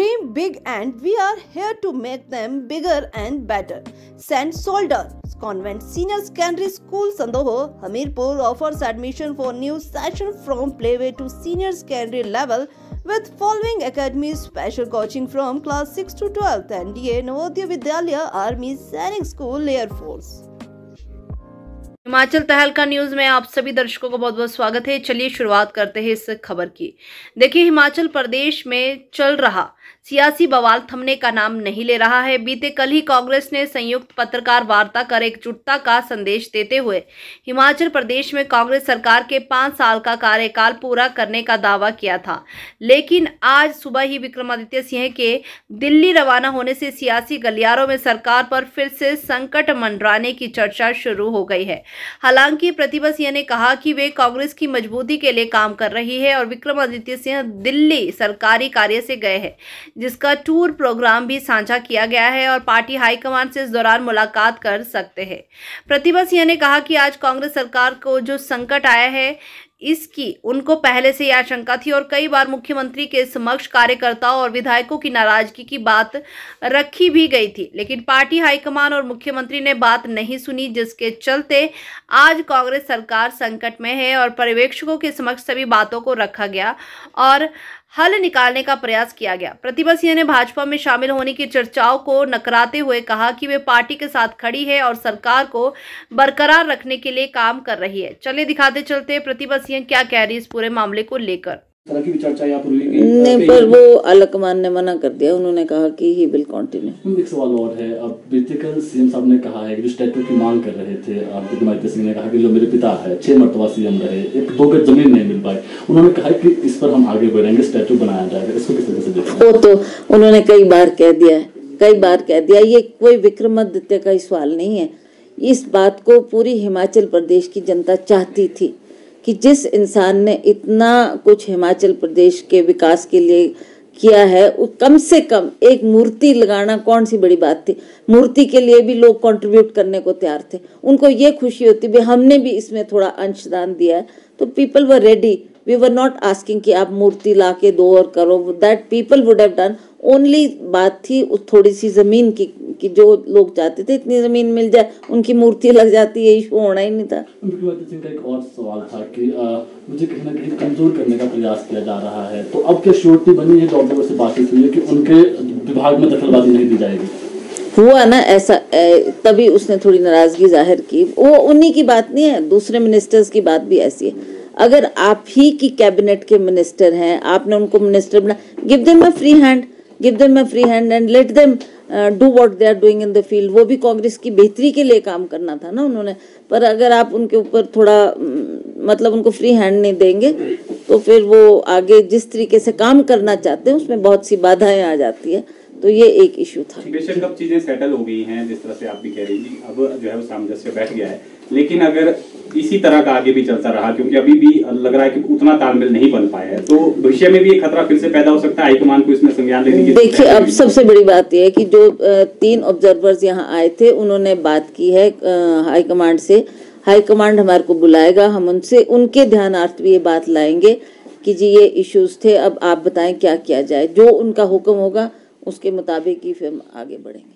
Dream big and we are here to make them bigger and better. St. Soldier Convent Senior Secondary School Sandoho, Hamirpur offers admission for new session from playway to senior secondary level with following academies: special coaching from class 6 to 12th, NDA, Navodaya Vidyalaya, Army, Sainik School, Air Force। Himachal तहलका news में आप सभी दर्शकों को बहुत बहुत स्वागत है। चलिए शुरुआत करते हैं इस खबर की। देखिए, हिमाचल प्रदेश में चल रहा सियासी बवाल थमने का नाम नहीं ले रहा है। बीते कल ही कांग्रेस ने संयुक्त पत्रकार वार्ता कर एकजुटता का संदेश देते हुए हिमाचल प्रदेश में कांग्रेस सरकार के 5 साल का कार्यकाल पूरा करने का दावा किया था। लेकिन आज सुबह ही विक्रमादित्य सिंह के दिल्ली रवाना होने से सियासी गलियारों में सरकार पर फिर से संकट मंडराने की चर्चा शुरू हो गई है। हालांकि प्रतिभा सिंह ने कहा कि वे कांग्रेस की मजबूती के लिए काम कर रही है और विक्रमादित्य सिंह दिल्ली सरकारी कार्य से गए हैं, जिसका टूर प्रोग्राम भी साझा किया गया है और पार्टी हाईकमान से इस दौरान मुलाकात कर सकते हैं। प्रतिभा सिंह ने कहा कि आज कांग्रेस सरकार को जो संकट आया है इसकी उनको पहले से ही आशंका थी और कई बार मुख्यमंत्री के समक्ष कार्यकर्ताओं और विधायकों की नाराजगी की बात रखी भी गई थी, लेकिन पार्टी हाईकमान और मुख्यमंत्री ने बात नहीं सुनी, जिसके चलते आज कांग्रेस सरकार संकट में है और पर्यवेक्षकों के समक्ष सभी बातों को रखा गया और हल निकालने का प्रयास किया गया। प्रतिभा सिंह ने भाजपा में शामिल होने की चर्चाओं को नकराते हुए कहा कि वे पार्टी के साथ खड़ी है और सरकार को बरकरार रखने के लिए काम कर रही है। चलिए दिखाते चलते प्रतिभा सिंह क्या कह रही है इस पूरे मामले को लेकर। तरह की चर्चा यहाँ पर हुई नहीं, पर वो अलकमान ने मना कर दिया। उन्होंने कहा कि ही विल कंटिन्यू। एक सवाल और है, अब बीते कल सीएम साहब ने कहा है कि जो स्टैट्यू की मांग कर रहे थे, विक्रमादित्य सिंह ने कहा कि जो मेरे पिता है 6 मरतबा सीएम रहे, 1-2 गज जमीन नहीं मिल पाई, उन्होंने कहा कि इस पर हम आगे बढ़ेंगे, स्टैट्यू बनाया जाएगा। इसको किस तरह से देखते हैं? वो तो उन्होंने कई बार कह दिया। ये कोई विक्रमादित्य का सवाल नहीं है। इस बात को पूरी हिमाचल प्रदेश की जनता चाहती थी कि जिस इंसान ने इतना कुछ हिमाचल प्रदेश के विकास के लिए किया है, कम से कम एक मूर्ति लगाना कौन सी बड़ी बात थी। मूर्ति के लिए भी लोग कंट्रीब्यूट करने को तैयार थे। उनको ये खुशी होती भी हमने भी इसमें थोड़ा अंशदान दिया है, तो people were ready. We were not asking कि आप मूर्ति ला के दो और करो, that people would have done. Only बात थी उस थोड़ी सी जमीन की कि जो लोग चाहते थे इतनी जमीन मिल जाए, उनकी मूर्ति लग जाती है, इशू होना ही नहीं था। विक्रमादित्य सिंह का एक और सवाल था कि मुझे कहीं ना कहीं कमजोर करने का प्रयास किया जा रहा है, तो अब क्या श्योरिटी बनी है, जो ऑब्जर्वर से बातचीत हुई है कि उनके विभाग में दखलबाजी नहीं दी जाएगी? हुआ ना ऐसा, तभी उसने थोड़ी नाराजगी जाहिर की। वो उन्हीं की बात नहीं है, दूसरे मिनिस्टर्स की बात भी ऐसी है। अगर आप ही की कैबिनेट के मिनिस्टर हैं, आपने उनको मिनिस्टर बना, give them a free hand and let them do what they are doing in the field. वो भी कांग्रेस की बेहतरी के लिए काम करना था ना उन्होंने। पर अगर आप उनके ऊपर थोड़ा मतलब उनको फ्री हैंड नहीं देंगे तो फिर वो आगे जिस तरीके से काम करना चाहते हैं उसमें बहुत सी बाधाएं आ जाती है। तो ये एक इशू था। बेशक अब चीजें सेटल हो गई हैं, जिस तरह से आप भी कह रही थी, अब जो है वो सामंजस्य बैठ गया है, लेकिन अगर इसी तरह का आगे भी चलता रहा, क्योंकि अभी भी लग रहा है कि उतना तालमेल नहीं बन पाया है, तो भविष्य में भी एक खतरा फिर से पैदा हो सकता है। हाईकमान को इसमें संज्ञान लेने की देखिए, अब सबसे बड़ी बात यह है कि जो 3 ऑब्जर्वर्स यहाँ आए थे उन्होंने बात की है हाईकमांड से। हाईकमांड हमारे को बुलाएगा, हम उनसे उनके ध्यानार्थ भी ये बात लाएंगे कि जी ये इश्यूज थे, अब आप बताएं क्या किया जाए। जो उनका हुक्म होगा उसके मुताबिक ही फिर आगे बढ़ेंगे।